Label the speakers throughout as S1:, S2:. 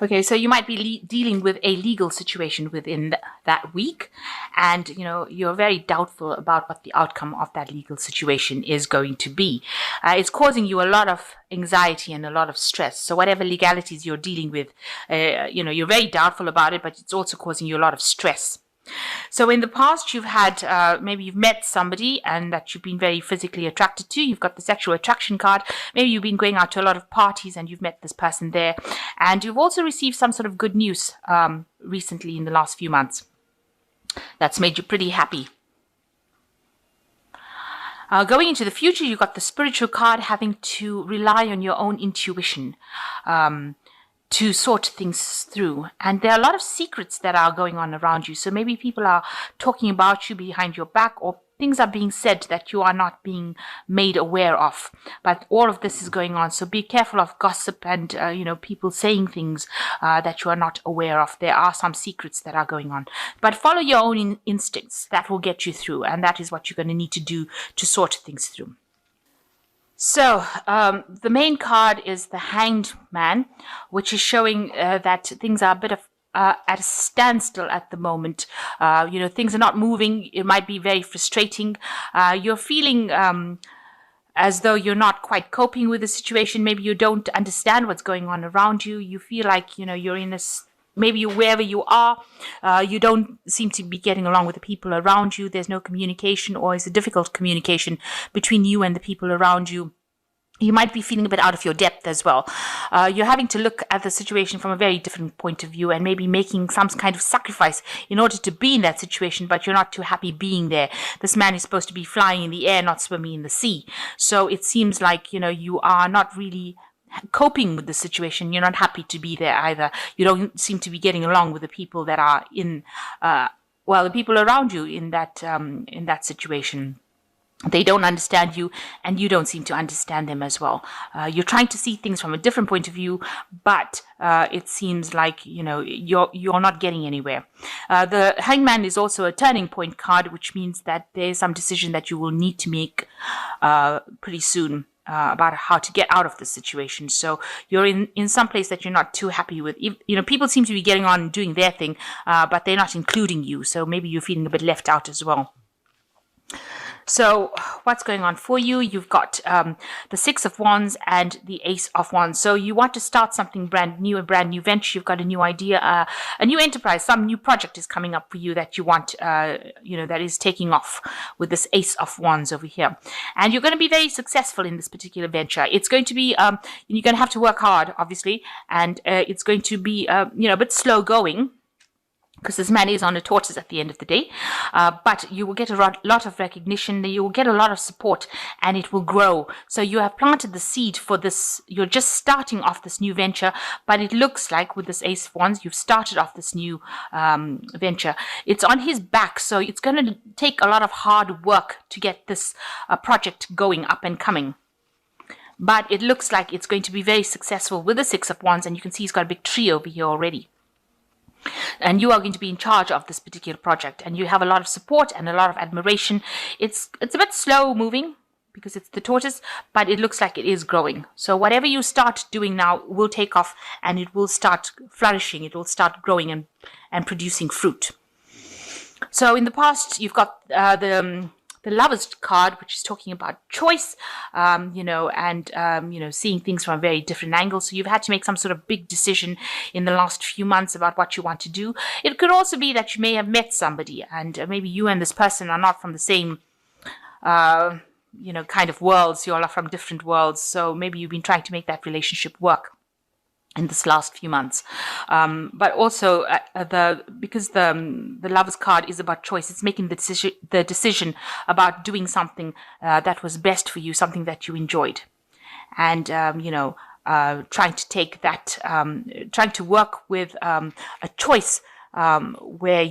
S1: Okay, so you might be dealing with a legal situation within that week, and you're very doubtful about what the outcome of that legal situation is going to be. It's causing you a lot of anxiety and a lot of stress. So whatever legalities you're dealing with, you're very doubtful about it, but it's also causing you a lot of stress. So in the past, you've had maybe you've met somebody and that you've been very physically attracted to. You've got the sexual attraction card. Maybe you've been going out to a lot of parties and you've met this person there. And you've also received some sort of good news recently in the last few months that's made you pretty happy. Going into the future, you've got the spiritual card, having to rely on your own intuition to sort things through. And there are a lot of secrets that are going on around you. So maybe people are talking about you behind your back, or things are being said that you are not being made aware of. But all of this is going on. So be careful of gossip and, people saying things that you are not aware of. There are some secrets that are going on. But follow your own instincts. That will get you through. And that is what you're going to need to do to sort things through. So the main card is the Hanged Man, which is showing that things are a bit of at a standstill at the moment. Things are not moving. It might be very frustrating. You're feeling as though you're not quite coping with the situation. Maybe you don't understand what's going on around you. You feel like, you're in maybe wherever you are, you don't seem to be getting along with the people around you. There's no communication, or it's a difficult communication between you and the people around you. You might be feeling a bit out of your depth as well. You're having to look at the situation from a very different point of view and maybe making some kind of sacrifice in order to be in that situation, but you're not too happy being there. This man is supposed to be flying in the air, not swimming in the sea. So it seems like, you are not really coping with the situation. You're not happy to be there either. You don't seem to be getting along with the people that are the people around you in that situation. They don't understand you, and you don't seem to understand them as well. You're trying to see things from a different point of view, but it seems like you're not getting anywhere. The Hangman is also a turning point card, which means that there's some decision that you will need to make pretty soon. About how to get out of the situation. So you're in some place that you're not too happy with. People seem to be getting on and doing their thing, but they're not including you. So maybe you're feeling a bit left out as well. So what's going on for you? You've got the Six of Wands and the Ace of Wands. So you want to start something brand new, a brand new venture. You've got a new idea, a new enterprise. Some new project is coming up for you that you want, that is taking off with this Ace of Wands over here. And you're going to be very successful in this particular venture. It's going to be, you're going to have to work hard, obviously, and it's going to be, a bit slow going, because this man is on a tortoise at the end of the day. But you will get a lot of recognition, you will get a lot of support, and it will grow. So you have planted the seed for this. You're just starting off this new venture, but it looks like with this Ace of Wands, you've started off this new venture. It's on his back, so it's going to take a lot of hard work to get this project going, up and coming. But it looks like it's going to be very successful with the Six of Wands, and you can see he's got a big tree over here already. And you are going to be in charge of this particular project, and you have a lot of support and a lot of admiration. It's a bit slow moving because it's the tortoise, but it looks like it is growing. So whatever you start doing now will take off, and it will start flourishing. It will start growing and producing fruit. So in the past, you've got the Lover's card, which is talking about choice, seeing things from a very different angle. So you've had to make some sort of big decision in the last few months about what you want to do. It could also be that you may have met somebody, and maybe you and this person are not from the same, kind of worlds. You all are from different worlds. So maybe you've been trying to make that relationship work in this last few months, but also because the Lover's card is about choice. It's making the decision about doing something that was best for you, something that you enjoyed, and trying to take that, trying to work with a choice where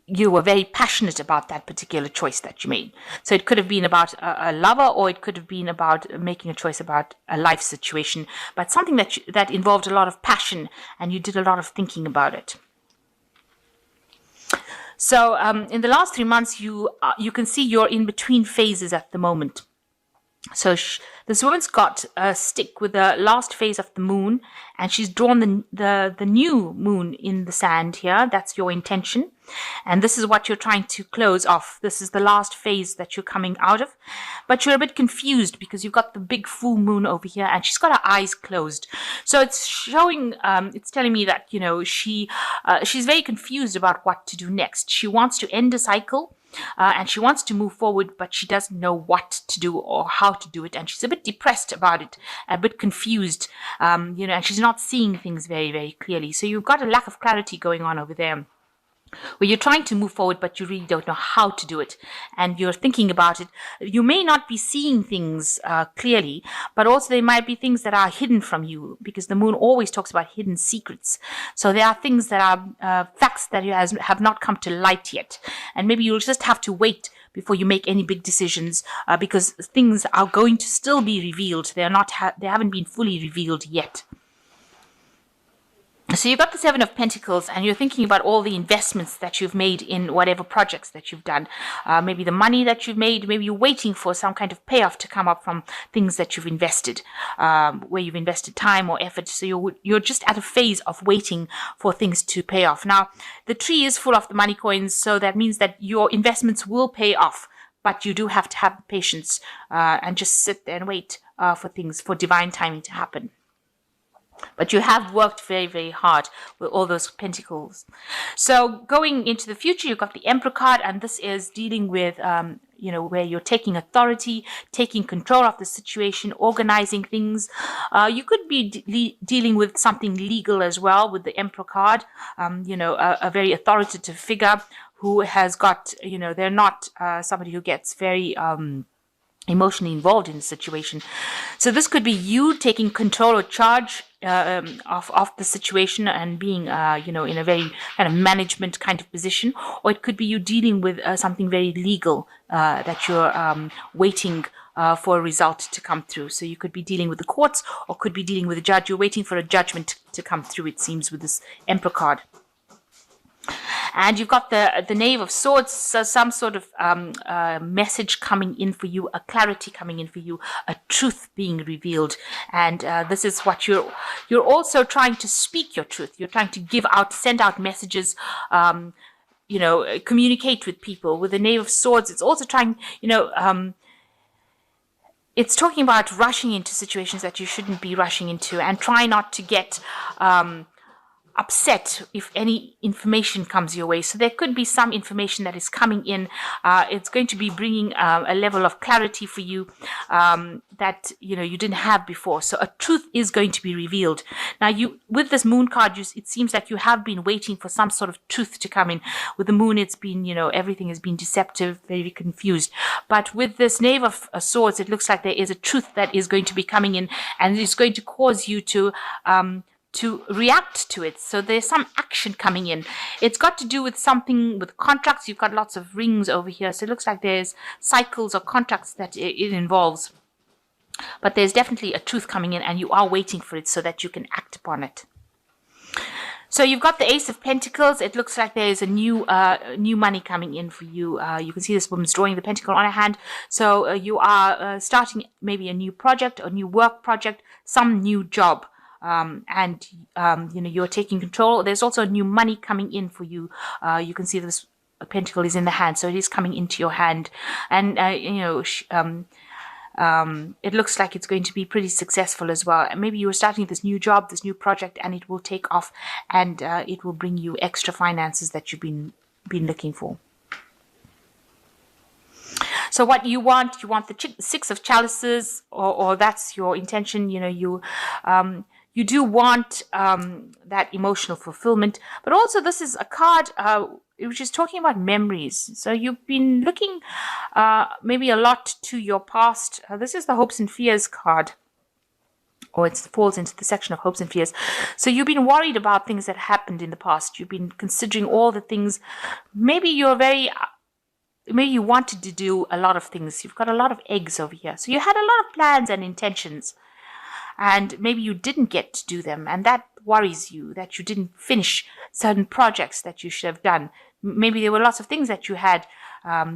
S1: you were very passionate about that particular choice that you made. So it could have been about a lover, or it could have been about making a choice about a life situation, but something that involved a lot of passion, and you did a lot of thinking about it. So in the last 3 months, you can see you're in between phases at the moment. So this woman's got a stick with the last phase of the moon, and she's drawn the new moon in the sand here. That's your intention, and this is what you're trying to close off. This is the last phase that you're coming out of, but you're a bit confused because you've got the big full moon over here, and she's got her eyes closed. So it's showing, it's telling me that she's very confused about what to do next. She wants to end a cycle. And she wants to move forward, but she doesn't know what to do or how to do it. And she's a bit depressed about it, a bit confused, and she's not seeing things very, very clearly. So you've got a lack of clarity going on over there, where you're trying to move forward, but you really don't know how to do it. And you're thinking about it. You may not be seeing things clearly, but also there might be things that are hidden from you, because the moon always talks about hidden secrets. So there are things that are facts that have not come to light yet. And maybe you'll just have to wait before you make any big decisions, because things are going to still be revealed. They haven't been fully revealed yet. So you've got the Seven of Pentacles, and you're thinking about all the investments that you've made in whatever projects that you've done. Maybe the money that you've made, maybe you're waiting for some kind of payoff to come up from things that you've invested, where you've invested time or effort. So you're just at a phase of waiting for things to pay off. Now, the tree is full of the money coins, so that means that your investments will pay off. But you do have to have patience and just sit there and wait for divine timing to happen. But you have worked very, very hard with all those pentacles. So going into the future, you've got the Emperor card, and this is dealing with, where you're taking authority, taking control of the situation, organizing things. You could be dealing with something legal as well with the Emperor card, a very authoritative figure who has got, they're not somebody who gets very emotionally involved in the situation. So this could be you taking control or charge of the situation and being, in a very kind of management kind of position, or it could be you dealing with something very legal that you're waiting for a result to come through. So you could be dealing with the courts, or could be dealing with a judge. You're waiting for a judgment to come through, it seems, with this Emperor card. And you've got the Knave of Swords, so some sort of message coming in for you, a clarity coming in for you, a truth being revealed. And this is what you're also trying to speak your truth. You're trying to send out messages, communicate with people. With the Knave of Swords, it's also trying, it's talking about rushing into situations that you shouldn't be rushing into, and try not to get upset if any information comes your way. So there could be some information that is coming in. It's going to be bringing a level of clarity for you that you didn't have before. So a truth is going to be revealed. Now, with this Moon card, it seems like you have been waiting for some sort of truth to come in. With the Moon, it's been everything has been deceptive, very confused. But with this Knave of Swords, it looks like there is a truth that is going to be coming in, and it's going to cause you to react to it. So there's some action coming in. It's got to do with something with contracts. You've got lots of rings over here. So it looks like there's cycles or contracts that it involves. But there's definitely a truth coming in, and you are waiting for it so that you can act upon it. So you've got the Ace of Pentacles. It looks like there is a new money coming in for you. You can see this woman's drawing the pentacle on her hand. So you are starting maybe a new project, a new work project, some new job. You're taking control. There's also new money coming in for you. You can see this pentacle is in the hand, so it is coming into your hand. And, it looks like it's going to be pretty successful as well. Maybe you are starting this new job, this new project, and it will take off, and it will bring you extra finances that you've been looking for. So what you want the Six of Chalices, or that's your intention. You do want that emotional fulfillment, but also this is a card which is talking about memories. So you've been looking maybe a lot to your past. This is the Hopes and Fears card, or it falls into the section of Hopes and Fears. So you've been worried about things that happened in the past. You've been considering all the things. Maybe you wanted to do a lot of things. You've got a lot of eggs over here. So you had a lot of plans and intentions, and maybe you didn't get to do them, and that worries you, that you didn't finish certain projects that you should have done. Maybe there were lots of things that you had,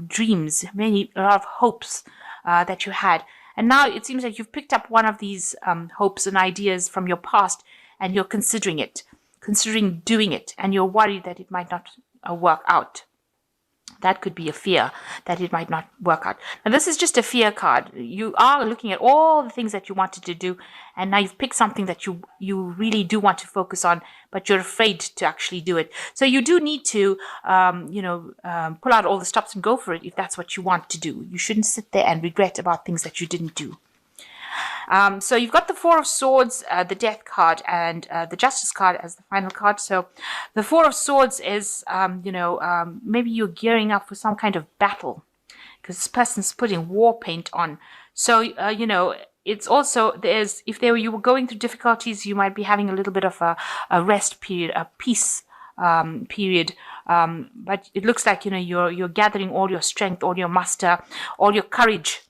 S1: dreams, a lot of hopes that you had, And now it seems like you've picked up one of these hopes and ideas from your past, and you're considering doing it, and you're worried that it might not work out. That could be a fear that it might not work out. Now, this is just a fear card. You are looking at all the things that you wanted to do, and now you've picked something that you really do want to focus on, but you're afraid to actually do it. So you do need to, pull out all the stops and go for it if that's what you want to do. You shouldn't sit there and regret about things that you didn't do. So you've got the Four of Swords, the Death card, and the Justice card as the final card. So the Four of Swords is, maybe you're gearing up for some kind of battle because this person's putting war paint on. So, it's also, if you were going through difficulties, you might be having a little bit of a rest period, a peace period. But it looks like, you're gathering all your strength, all your muster, all your courage.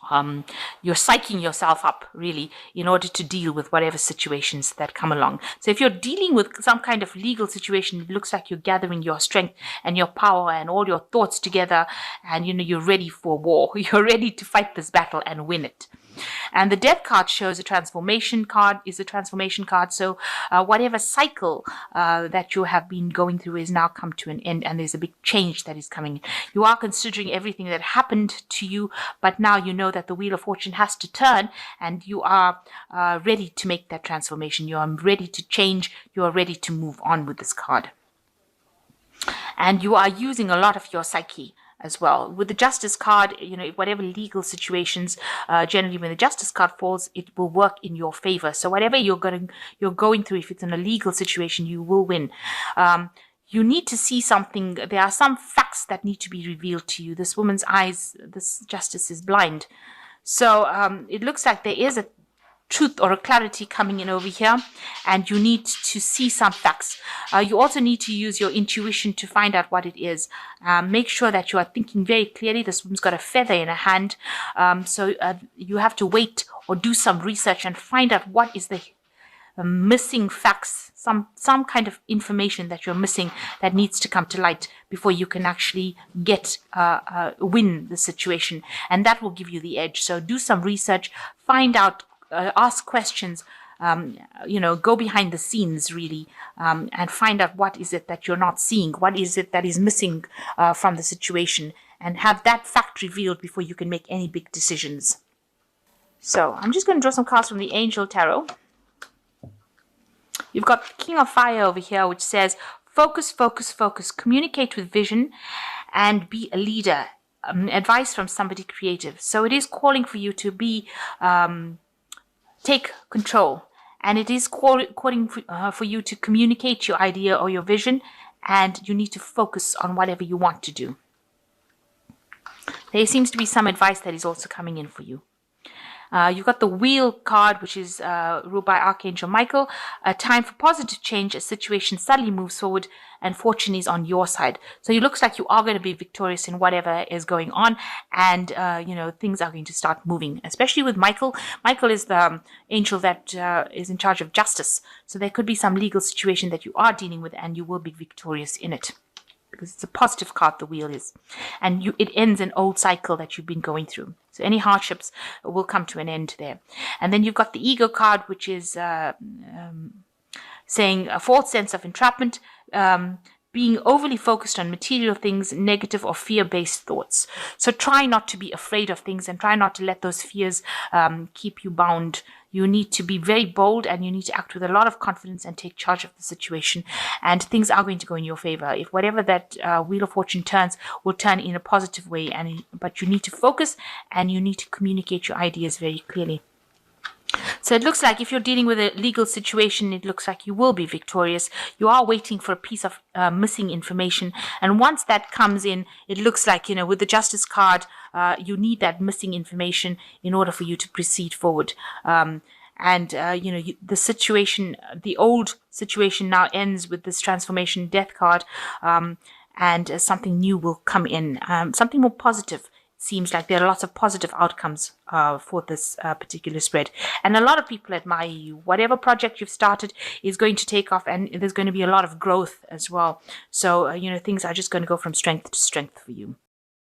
S1: You're psyching yourself up, really, in order to deal with whatever situations that come along. So if you're dealing with some kind of legal situation, it looks like you're gathering your strength and your power and all your thoughts together, and, you're ready for war. You're ready to fight this battle and win it. And the Death card shows a transformation card, So whatever cycle that you have been going through is now come to an end, and there's a big change that is coming. You are considering everything that happened to you, but now you know that the Wheel of Fortune has to turn, and you are ready to make that transformation. You are ready to change. You are ready to move on with this card. And you are using a lot of your psyche as well. With the Justice card, whatever legal situations, generally when the Justice card falls, it will work in your favor. So whatever you're going through, if it's in a legal situation, you will win. You need to see something. There are some facts that need to be revealed to you. This woman's eyes, this Justice is blind. So it looks like there is a truth or a clarity coming in over here, and you need to see some facts. You also need to use your intuition to find out what it is. Make sure that you are thinking very clearly. This woman's got a feather in her hand, so you have to wait or do some research and find out what is the missing facts, some kind of information that you're missing that needs to come to light before you can actually win the situation, and that will give you the edge. So do some research, find out, ask questions, go behind the scenes, really, and find out what is it that you're not seeing, what is it that is missing from the situation, and have that fact revealed before you can make any big decisions. So I'm just going to draw some cards from the Angel Tarot. You've got the King of Fire over here, which says, focus, focus, focus, communicate with vision, and be a leader. Advice from somebody creative. So it is calling for you to be take control, and it is calling for you to communicate your idea or your vision, and you need to focus on whatever you want to do. There seems to be some advice that is also coming in for you. You've got the Wheel card, which is ruled by Archangel Michael. A time for positive change. A situation suddenly moves forward and fortune is on your side. So it looks like you are going to be victorious in whatever is going on, and things are going to start moving, especially with Michael. Michael is the angel that is in charge of justice. So there could be some legal situation that you are dealing with, and you will be victorious in it, because it's a positive card, the Wheel is. And it ends an old cycle that you've been going through. So any hardships will come to an end there. And then you've got the Ego card, which is saying a false sense of entrapment, being overly focused on material things, negative or fear-based thoughts. So try not to be afraid of things, and try not to let those fears keep you bound. You need to be very bold, and you need to act with a lot of confidence and take charge of the situation, and things are going to go in your favor. If whatever that Wheel of Fortune turns will turn in a positive way, but you need to focus, and you need to communicate your ideas very clearly. So it looks like if you're dealing with a legal situation, it looks like you will be victorious. You are waiting for a piece of missing information. And once that comes in, it looks like, with the Justice card, you need that missing information in order for you to proceed forward. The situation, the old situation now ends with this transformation death card, and something new will come in, something more positive. Seems like there are lots of positive outcomes for this particular spread, and a lot of people admire you. Whatever project you've started is going to take off, and there's going to be a lot of growth as well. So things are just going to go from strength to strength for you.